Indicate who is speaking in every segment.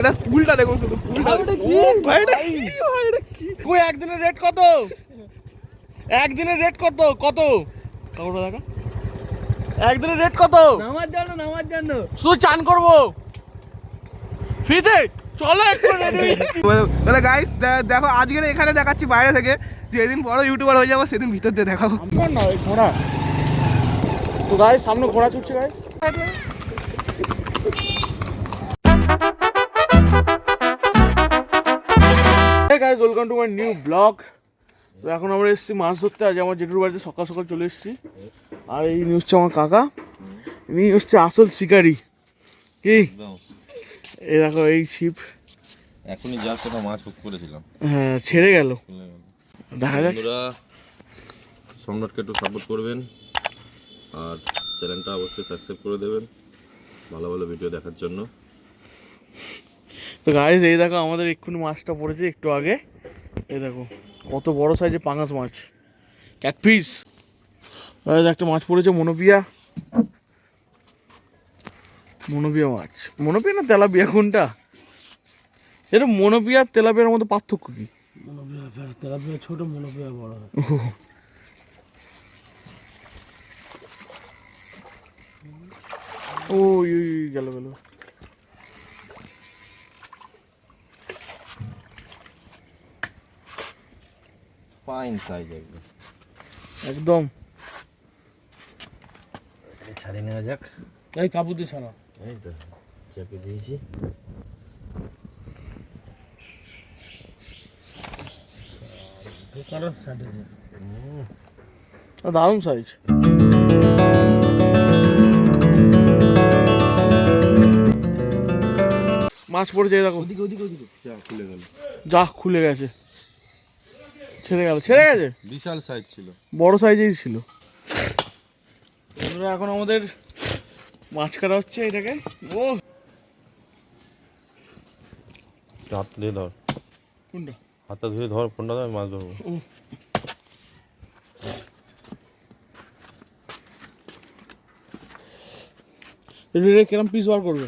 Speaker 1: এটা ফুলটা দেখো শুধু ফুলটা। ওই একদিনের রেট কত? একদিনের রেট কত? কত কাকুটা দেখা একদিনের রেট কত?
Speaker 2: নামার জন্য
Speaker 1: শুধু চান করবো ফ্রিতে। চলো একটু বলে গাইস দেখো আজকে এখানে দেখাচ্ছি বাইরে থেকে, যেদিন বড় ইউটিউবার হয়ে যাবো সেদিন ভিতর দিয়ে দেখাবো। না ওই ঘোড়া তো গাইস, সামনে ঘোড়া ছুটছে guys. Guys welcome to my new blog. তো এখন আমরা এসেছি মাছ ধরতে। আজ আমার জেঠুর বাড়িতে সকাল সকাল চলে এসেছি। আর এই নিয়ে হচ্ছে আমার কাকা, ইনি হচ্ছে আসল শিকারি। কি এই দেখো এই ছিপ
Speaker 3: এখনই যা কোনো মাছ হুক করেছিলাম,
Speaker 1: হ্যাঁ ছেড়ে গেল। দেখা যাক।
Speaker 3: বন্ধুরা সম্রাটকে একটু সাপোর্ট করবেন আর চ্যানেলটা অবশ্যই সাবস্ক্রাইব করে দেবেন ভালো ভালো ভিডিও দেখার জন্য।
Speaker 1: তো গাইস এই দেখো আমাদের এক্ষুনি মাছটা পড়েছে একটু আগে। এই দেখো কত বড় সাইজের পাঙাশ মাছ, ক্যাটফিশ। একটা মাছ পড়েছে মনোপিয়া। মনোপিয়া মাছ, মনোপিয়া না তেলাপিয়া কোনটা? এটা মনোপিয়া তেলাপিয়ার মধ্যে পার্থক্য কি?
Speaker 2: তেলাপিয়া ছোট, মনোপিয়া বড়।
Speaker 1: ও গেল গেল।
Speaker 3: ফাইন সাইজ
Speaker 1: একদম।
Speaker 3: ছাড়িয়ে নেওয়া যাক।
Speaker 2: এই কাবুতে ছাড়া,
Speaker 3: এই তো চেপে দিয়েছি।
Speaker 1: দারুণ সাইজ। মাছ পড়েছে দেখো।
Speaker 3: ওদিকে ওদিকে ওদিকে যা খুলে গেল।
Speaker 1: যা খুলে গেছে, ছেড়ে গেল, ছেড়ে গেছে।
Speaker 3: বিশাল সাইজ ছিল,
Speaker 1: বড় সাইজেই ছিল। এখন আমাদের মাছ কাটা হচ্ছে এটাকে। ও
Speaker 3: হাত দিয়ে ধর।
Speaker 1: কোনটা?
Speaker 3: হাতটা ধুয়ে ধর, ফোনটা ধর, মাছ ধরবো।
Speaker 1: কিরম পিস বার করবে?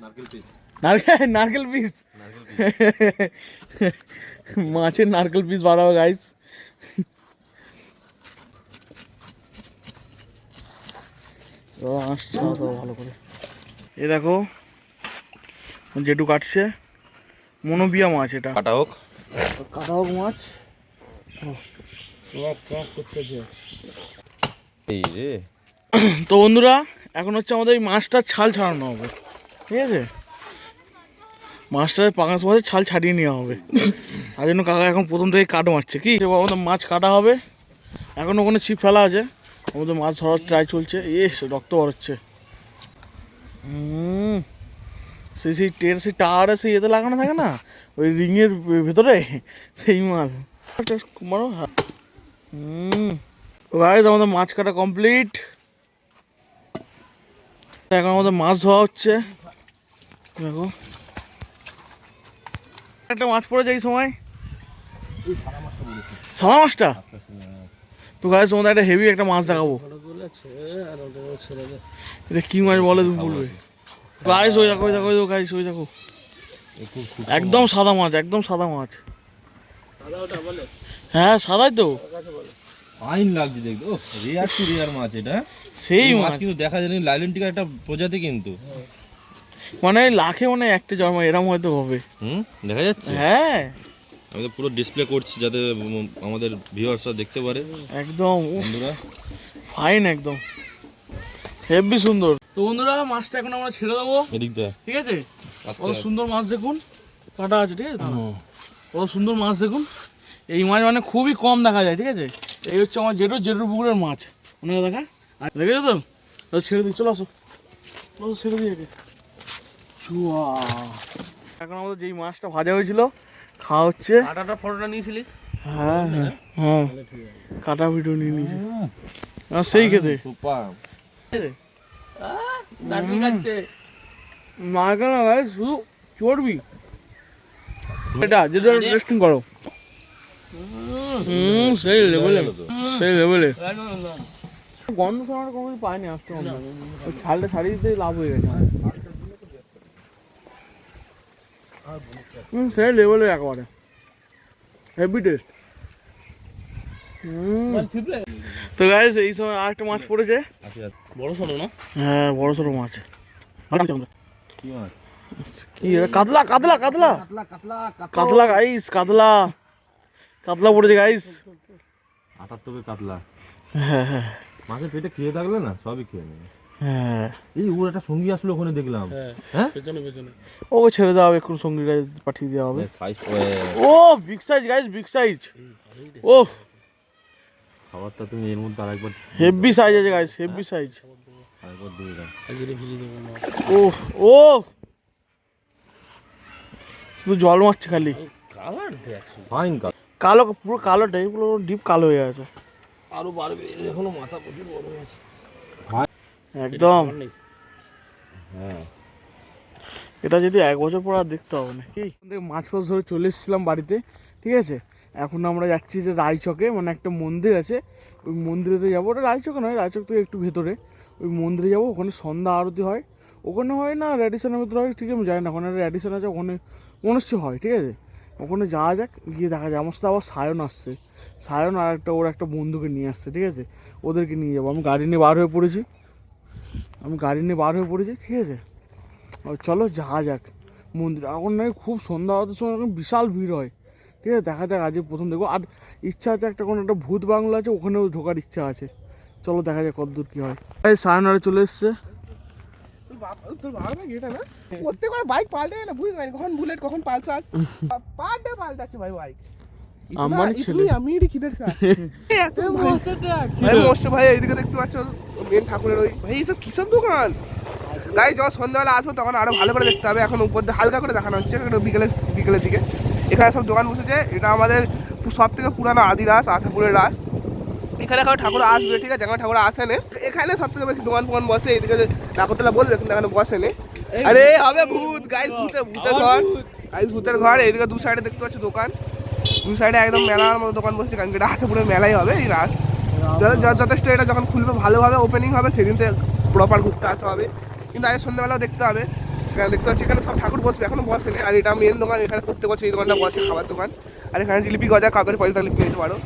Speaker 3: নারকেল পিস।
Speaker 1: নারকেল পিস মাছের নারকেল পিস বার হবে গাইস। আসছে ভালো করে। এ দেখো যেটু কাটছে মনোপিয়া মাছ। এটা
Speaker 3: কাটা হোক,
Speaker 1: কাটা হোক মাছ।
Speaker 2: করতেছে
Speaker 3: এই রে।
Speaker 1: তো বন্ধুরা এখন হচ্ছে আমাদের এই মাছটার ছাল ছাড়ানো হবে, ঠিক আছে? মাছটার পাঙাশ মাছের ছাল ছাড়িয়ে নেওয়া হবে। তার জন্য কাকা এখন প্রথম থেকে কাট মারছে। কি আমাদের মাছ কাটা হবে, এখন ওখানে ছিপ ফেলা আছে, আমাদের মাছ ধরার ট্রাই চলছে। রক্ত বেরোচ্ছে। সেই টের সেই টাওয়ারে সেই এতে লাগানো থাকে না, ওই রিংয়ের ভেতরে, সেই মাল মারো। গাইস আমাদের মাছ কাটা কমপ্লিট। এখন আমাদের মাছ ধোয়া হচ্ছে। দেখো একটা মাছ পড়েছে এই সময়, সাদা মাছটা। তো গাইস তোমাদের একটা হেভি একটা মাছ দেখাবো। এটা কি মাছ বলে তুমি বলবে? গাইস ওই দেখো, ওই দেখো, গাইস ওই দেখো, একদম সাদা মাছ, একদম সাদা মাছ। হ্যাঁ সাদাই তো।
Speaker 3: ফাইন লাগছে দেখতে। ও রেয়ার টু রেয়ার মাছ এটা।
Speaker 1: সেই
Speaker 3: মাছ কিন্তু দেখা যায়নি, লাইলেন্টিকার একটা প্রজাতি কিন্তু।
Speaker 1: মানে লাখে মানে একটা জন্ম এরকম হয়তো হবে।
Speaker 3: দেখা যাচ্ছে।
Speaker 1: হ্যাঁ
Speaker 3: আমি তো পুরো ডিসপ্লে করছি যাতে আমাদের ভিউয়ার্সরা দেখতে পারে।
Speaker 1: একদম
Speaker 3: বন্ধুরা
Speaker 1: ফাইন, একদম হেভি সুন্দর। তো বন্ধুরা মাছটা এখন আমরা ছেড়ে দেবো,
Speaker 3: এদিক দিয়ে,
Speaker 1: ঠিক আছে? কত সুন্দর মাছ দেখুন, কাটা আছে, ঠিক আছে? কত সুন্দর মাছ দেখুন। এই মাছ মানে খুবই কম দেখা যায়, ঠিক আছে? এই হচ্ছে আমার জেঠুর পুকুরের মাছ। মনে দেখা দেখেছো তো? ছেড়ে দিই, চলো আসো, ছেড়ে দিই একে। চুয়া এখন আমাদের যেই মাছটা ভাজা হয়েছিল খাওয়া হচ্ছে।
Speaker 2: কাটাটা ফটোটা নিয়েছিলিস?
Speaker 1: হ্যাঁ হ্যাঁ হ্যাঁ, কাটা ভিডিও নিয়ে নিয়েছি। সেই খেতে নারকেল না গাইস, শুধু চর্বি। এটা যেটা টেস্টিং করো, সেই লেভেলে, সেই লেভেলে। গন্ধ শোনার কোনো কিছু পাইনি, আসতে হবে। ছালটা ছাড়িয়ে দিতে লাভ হয়ে গেছে। সেই লেভেলে একেবারে হেভি টেস্ট। তো গাইস এই সময় আরেকটা মাছ পড়েছে,
Speaker 2: বড় সরো না?
Speaker 1: হ্যাঁ বড় সড়ো মাছ। কি কাতলা গাইস, কাতলা পড়েছে গাইস।
Speaker 3: 78 কাতলা।
Speaker 1: হ্যাঁ হ্যাঁ
Speaker 3: মাছের পেটে খেয়ে থাকলে না সবই খেয়ে নেবে।
Speaker 1: হ্যাঁ
Speaker 3: এই ওর একটা সঙ্গী আসলো ওখানে দেখলাম। হ্যাঁ
Speaker 2: পেছনে পেছনে।
Speaker 1: ওকে ছেড়ে দেওয়া হবে, একটু সঙ্গীর কাছে পাঠিয়ে দেওয়া হবে। ও big size guys, big size. ও
Speaker 3: খাবারটা তুমি এর মধ্যে আরেকবার
Speaker 1: হেভি সাইজ আছে গাইস, হেভি সাইজ।
Speaker 3: আরেকবার দিয়ে দাও।
Speaker 2: আজকে ভিজিয়ে দেবো না।
Speaker 1: ও ও শুধু জল মারছে খালি।
Speaker 2: কালার দেখ
Speaker 3: ফাইন কাট।
Speaker 1: কালো, পুরো কালোটাই, পুরো ডিপ কালো হয়ে আছে
Speaker 2: আরো বাড়বে, এখনো মাথা প্রচুর বড় হয়ে আছে
Speaker 1: একদম।
Speaker 3: হ্যাঁ
Speaker 1: এটা যদি 1 বছর পর আর দেখতে হবে না কি। মাছ ফাছ ধরে চলে এসেছিলাম বাড়িতে, ঠিক আছে। এখন আমরা যাচ্ছি যে রায়চকে, মানে একটা মন্দির আছে, ওই মন্দিরেতে যাবো। ওটা রায়চকে নয়, রায়চক থেকে একটু ভেতরে, ওই মন্দিরে যাবো। ওখানে সন্ধ্যা আরতি হয়, ওখানে হয় না র্যাডিসনের ভিতরে হয়, ঠিক আমি জানি না। ওখানে র্যাডিসন আছে, ওখানে মনে হচ্ছে হয়, ঠিক আছে। ওখানে যাওয়া যাক, গিয়ে দেখা যায়। আমার সাথে আবার সায়ন আসছে, সায়ন আর একটা ওর একটা বন্ধুকে নিয়ে আসছে, ঠিক আছে। ওদেরকে নিয়ে যাবো। আমি গাড়ি নিয়ে বার হয়ে পড়েছি, ঠিক আছে। চলো যাওয়া যাক মন্দির। এখন নাকি খুব সন্ধ্যা হতে সময় এখন বিশাল ভিড় হয়, ঠিক আছে। দেখা যাক, আজকে প্রথম দেখবো। আর ইচ্ছা আছে একটা, কোনো একটা ভূত বাংলা আছে, ওখানেও ঢোকার ইচ্ছা আছে। চলো দেখা যাক কতদূর কী হয়। এই সায়নারে চলে এসছে।
Speaker 4: তোর ভালো লাগে এটা না? প্রত্যেকবার বাইক পাল্টে না, বুঝতে পারি কখন বুলেট কখন পালসার পাল্টাচ্ছে ভাই বাইক।
Speaker 1: আমার ছেলে
Speaker 4: আমি এটি কিদের স্যার মোস্ট ভাই এইদিকে দেখতে পাচ্ছ মেন ঠাকুরের ওই ভাই এইসব কিসব দোকান গাই। যখন সন্ধ্যাবেলা আসবো তখন আরো ভালো করে দেখতে হবে। এখন উপর দিয়ে হালকা করে দেখানো হচ্ছে, বিকেলের দিকে এখানে সব দোকান বসেছে। এটা আমাদের সব থেকে পুরানো আদিরাস, আশাপুরের রাস। এখানে এখন ঠাকুর আসবে, ঠিক আছে। যেখানে ঠাকুর আসে না, এখানে সব থেকে বেশি দোকান ফোকান বসে। এদিকে নাকরতলা বলবে, কিন্তু এখানে বসে না। আরে হবে ভূত গাইস, ভূতের ঘর গাইস, ভূতের ঘর। এইদিকে দু সাইডে দেখতে পাচ্ছ দোকান, দু সাইডে একদম মেলার মতো দোকান বসছে। কারণ এটা আশাপুরের মেলাই হবে এই রাস। যথেষ্ট এটা যখন খুলবে, ভালোভাবে ওপেনিং হবে, সেদিন থেকে প্রপার ঘুরতে আসা হবে। কিন্তু আগে সন্ধ্যাবেলাও দেখতে হবে। দেখতে পাচ্ছি এখানে সব ঠাকুর বসবে, এখনো বসেনি। আর এটা মেন দোকান, এখানে প্রত্যেক বছর এই দোকানটা বসে, খাবার দোকান। আর এখানে জিলিপি গজা, কাউকে পয়সা থাকলে কিনে নিতে পারো।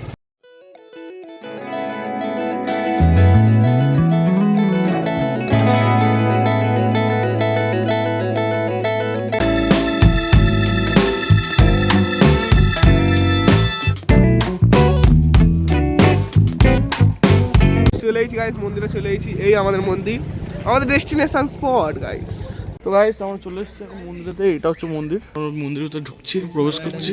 Speaker 4: চলে এসেছি গাইস, মন্দিরে চলে এসেছি। এই আমাদের মন্দির, আমাদের ডেস্টিনেশন স্পট গাইস।
Speaker 1: তো গাইস আমরা চলে এসেছি এখন মন্দিরেতে। এটা হচ্ছে মন্দির, আমরা মন্দিরের ভিতরে ঢুকছি, প্রবেশ করছি।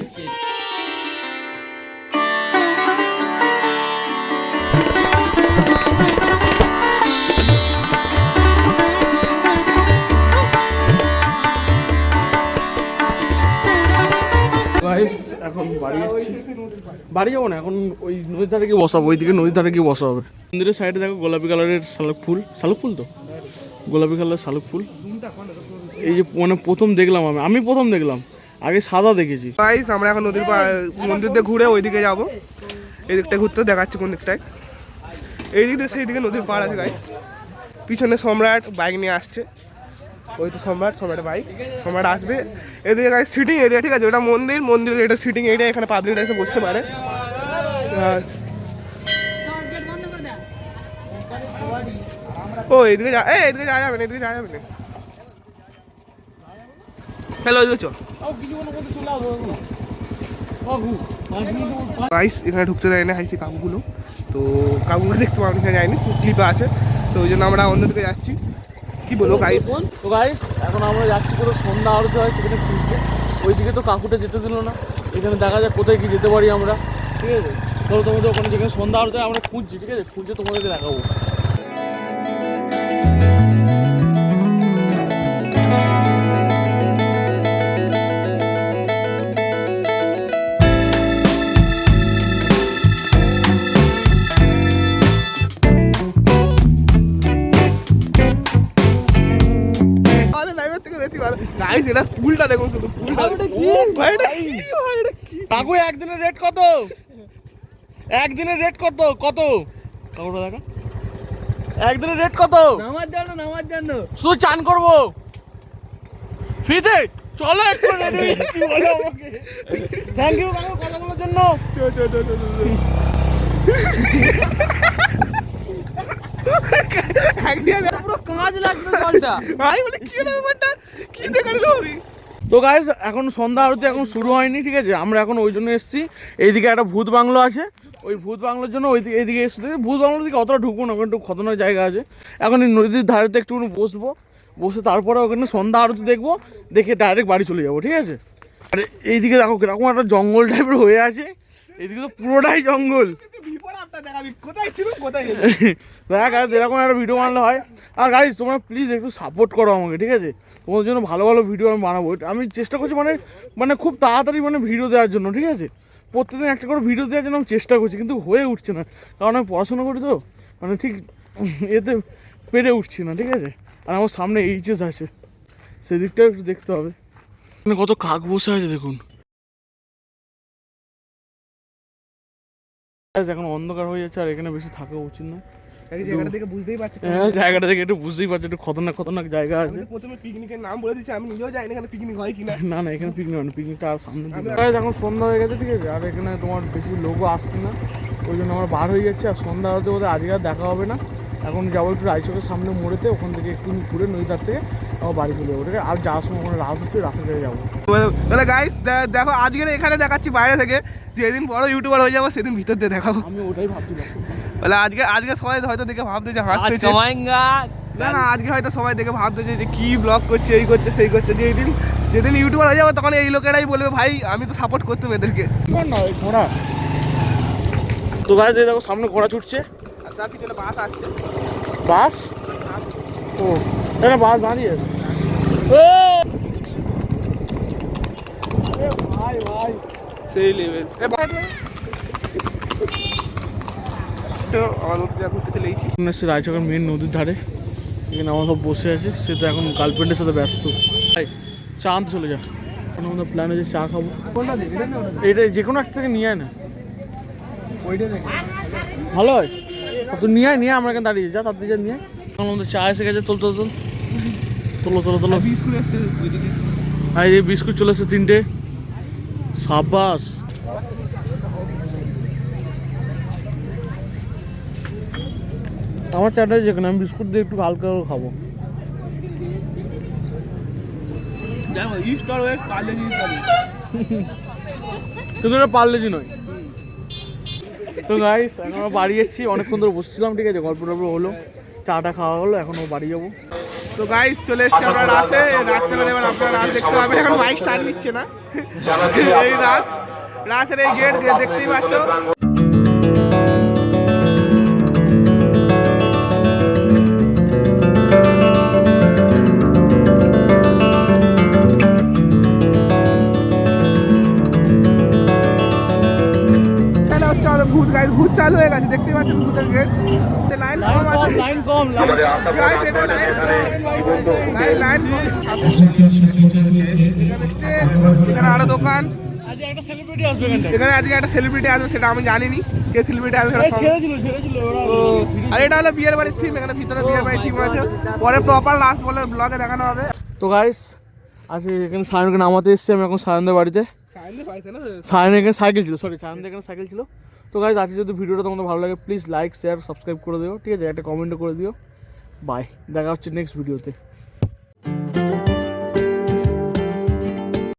Speaker 1: গাইস এখন বাড়ি যাচ্ছি, বাড়ি যাবো না, এখন ওই নদীর ধারে গিয়ে বসাবো। ওইদিকে নদীর ধারে গিয়ে বসা হবে। মন্দিরের সাইডে দেখো গোলাপি কালারের শালুক ফুল তো গোলাপি কালারের শালুক ফুল। এই যে মানে প্রথম দেখলাম, আমি প্রথম দেখলাম, আগে সাদা দেখেছি।
Speaker 4: গাইস আমরা এখন নদীর মন্দির দিয়ে ঘুরে ওইদিকে যাবো। এই দিকটা ঘুরতে দেখাচ্ছি কোন দিকটায়। এই দিক দিয়ে সেই দিকে নদীর পাড় আছে গাইস। পিছনে সম্রাট বাইক নিয়ে আসছে, ওই তো সম্রাটের বাইক। সম্রাট আসবে। এদিকে গাইস সিটিং এরিয়া, ঠিক আছে। ওটা মন্দিরের এটা সিটিং এরিয়া, এখানে পাবলিক এসে বসতে পারে। আর ও এদিকে যাওয়া যাবে না, এদিকে যাওয়া যাবে না। হ্যালো এদিকে চল গাইস। এখানে ঢুকতে দেয় না হাইছি কাকুগুলো, তো কাকুগুলো দেখতে পাবো, এখানে যায়নি, ক্লিপে আছে। তো ওই জন্য আমরা অন্যদিকে যাচ্ছি। কি বলবো গাইস?
Speaker 1: তো গাইস এখন আমরা যাচ্ছি, পুরো সন্ধ্যা আরতি হয় সেখানে খুঁজতে। ওইদিকে তো কাকুটা যেতে দিল না, এখানে দেখা যাক কোথায় কি যেতে পারি আমরা, ঠিক আছে। ধরো তোমাদের ওখানে যেখানে সন্ধ্যা আরতি হয় আমরা খুঁজছি, ঠিক আছে। খুঁজে তোমাদেরকে দেখাবো।
Speaker 4: গাইস এটা ফুলটা দেখুন, শুধু ফুলটা।
Speaker 1: কাকু একদিনের রেট কত? একদিনের রেট কত? কাকুটা দেখা, একদিনের রেট কত?
Speaker 2: নামার জন্য
Speaker 1: শুধু চান করবো ফ্রিতে। চলো একটু রেডি হচ্ছি বলো আমাকে। থ্যাংক ইউ কাকু কথাগুলোর জন্য।
Speaker 2: পুরো কাঁচ লাগবে জলটা।
Speaker 4: ভাই বলে কি হলো ব্যাপারটা, কি দেখালো আমি?
Speaker 1: তো গাইস এখন সন্ধ্যা আরতি এখন শুরু হয়নি, ঠিক আছে? আমরা এখন ওই জন্য এসেছি, এইদিকে একটা ভূত বাংলো আছে, ওই ভূত বাংলোর জন্য এইদিকে এসেছি। ভূত বাংলোর দিকে অতটা ঢুকবো না, ওখানে একটু খতরনাক জায়গা আছে। এখন এই নদীর ধারেতে একটু বসবো, বসে তারপরে ওখানে সন্ধ্যা আরতি দেখবো, দেখে ডাইরেক্ট বাড়ি চলে যাবো, ঠিক আছে? আর এইদিকে দেখো কিরকম একটা জঙ্গল টাইপের হয়ে আছে, এইদিকে তো পুরোটাই জঙ্গল।
Speaker 4: কোথায় ছিল কোথায় গেল?
Speaker 1: দেখ গাইস এরকম একটা ভিডিও বানালে হয়। আর গাইস তোমরা প্লিজ একটু সাপোর্ট করো আমাকে, ঠিক আছে? তোমাদের জন্য ভালো ভালো ভিডিও আমি বানাবো। আমি চেষ্টা করছি মানে খুব তাড়াতাড়ি ভিডিও দেওয়ার জন্য, ঠিক আছে? প্রত্যেকদিন একটা করে ভিডিও দেওয়ার জন্য আমি চেষ্টা করছি, কিন্তু হয়ে উঠছে না, কারণ আমি পড়াশোনা করি তো, ঠিক এতে পেরে উঠছি না, ঠিক আছে? আর আমার সামনে এইচএস আছে, সেদিকটাও একটু দেখতে হবে। কত কাক বসে আছে দেখুন। এখন অন্ধকার হয়ে যাচ্ছে, আর এখানে বেশি থাকা উচিত না।
Speaker 4: জায়গাটা দেখে বুঝতেই পারছি,
Speaker 1: হ্যাঁ জায়গাটা দেখে একটু বুঝতেই পারছি, একটু খতরনাক জায়গা আছে।
Speaker 4: প্রথমে পিকনিকের নাম বলে দিচ্ছি, আমি নিজেও জানি না এখানে পিকনিক হয় কিনা।
Speaker 1: না না এখানে পিকনিক হয় না, পিকনিকটা আর সামনে এখন সন্ধ্যা হয়ে গেছে, ঠিক আছে? আর এখানে তোমার বেশি লোকও আসছে না, ওই জন্য আমরা বার হয়ে যাচ্ছি। আর সন্ধ্যা হতে হতে আজকে আর দেখা হবে না। এখন যাবো একটু রায়চকের সামনে মোড়েতে, ওখান থেকে একটু ঘুরে নদী ধার থেকে আবার বাড়ি চলে যাবো, ঠিক আছে? আর যাওয়ার সময় ওখানে রাত হচ্ছে, রাস্তা থেকে যাবো।
Speaker 4: বলে গাইস দেখো আজকে এখানে দেখাচ্ছি বাইরে থেকে, যেদিন বড় ইউটিউবার হয়ে যাবো সেদিন ভিতর দিয়ে দেখাবো।
Speaker 1: আমি ওটাই ভাবছিলাম,
Speaker 4: বলে আজকে সবাই হয়তো দেখে ভাবতে যে হাসতেছে, না আজকে হয়তো সবাই দেখে ভাবতেছে যে কি ব্লগ করছে, এই করছে সেই করছে। যেদিন ইউটিউবার হয়ে যাবে তখন এই লোকেরাই বলবে ভাই আমি তো সাপোর্ট করতাম এদেরকে।
Speaker 1: না ওই ঘোড়া তো গাইস দেখো সামনে ঘোড়া ছুটছে,
Speaker 4: আর তার পিছনে বাস আসছে।
Speaker 1: বাস? ও এটা বাস দাঁড়িয়ে আছে। ভাই ভাই
Speaker 4: সেই লেভেল। তো আমার নদীতে ঘুরতে চলে এসেছি।
Speaker 1: এসে রায়চকের মেন নদীর ধারে, এখানে আমার সব বসে আছে। সে তো এখন গার্লফ্রেন্ডের সাথে ব্যস্ত। ভাই চা আনতে চলে যা, এখন আমাদের প্ল্যান আছে চা খাবো। এটা যে কোনো একটা থেকে নিয়ে আয় না, ভালো হয়। তুই নিয়ে আয়, আমরা এখানে দাঁড়িয়ে যা, তাড়াতাড়ি যা নিয়ে আয়। এখন আমাদের চা এসে গেছে, তোলো
Speaker 4: বিস্কুট এসছে ওইদিকে।
Speaker 1: আর এই বিস্কুট চলে এসছে 3টে, সাবাস। আমার চাটাই যেখানে আমি বিস্কুট দিয়ে একটু হালকা করে খাবো।
Speaker 4: দেখো ইস্ট আর ওয়েস্ট পার্লেজি
Speaker 1: কিন্তু এটা পার্লেজি নয়। তো গাইস এখন আমরা বাড়ি যাচ্ছি, অনেকক্ষণ ধরে বসছিলাম, ঠিক আছে? গল্প টল্প হলো, চাটা খাওয়া হলো, এখন বাড়ি যাবো।
Speaker 4: তো গাইস চলে এসছি আমরা রাসে। রাত্রেবেলা এবার আপনারা রাস দেখতে পাবেন, এখন বাইক স্টার্ট নিচ্ছে না। এই রাসের এই গেট দেখতেই পাচ্ছ। ভূত চালু হয়ে গেছে, দেখতেই পাচ্ছেন ভূতের গেট। লাইন কম এখানে আরো দোকান।
Speaker 1: আজকে একটা সেলিব্রিটি আসবে
Speaker 4: এখানে আজকে একটা সেলিব্রিটি আসবে, সেটা আমি জানিনি কে সেলিব্রিটি আসবে। আর এটা হলো বিয়ের বাড়ির থিম, এখানে ভিতরে বিয়ের বাড়ির থিম আছে, পরে প্রপার লাস্ট বলে ব্লগে দেখানো হবে।
Speaker 1: তো গাইস আজকে এখানে সায়নকে নামাতে এসেছি আমি এখন সায়নদের বাড়িতে। সায়ন এখানে সাইকেল ছিল, সায়নদের এখানে সাইকেল ছিল। তো গাইস আজকে যদি ভিডিওটা তোমাদের ভালো লাগে প্লিজ লাইক শেয়ার সাবস্ক্রাইব করে দিও, ঠিক আছে? একটা কমেন্টও করে দিও। বাই, দেখা হচ্ছে নেক্সট ভিডিওতে।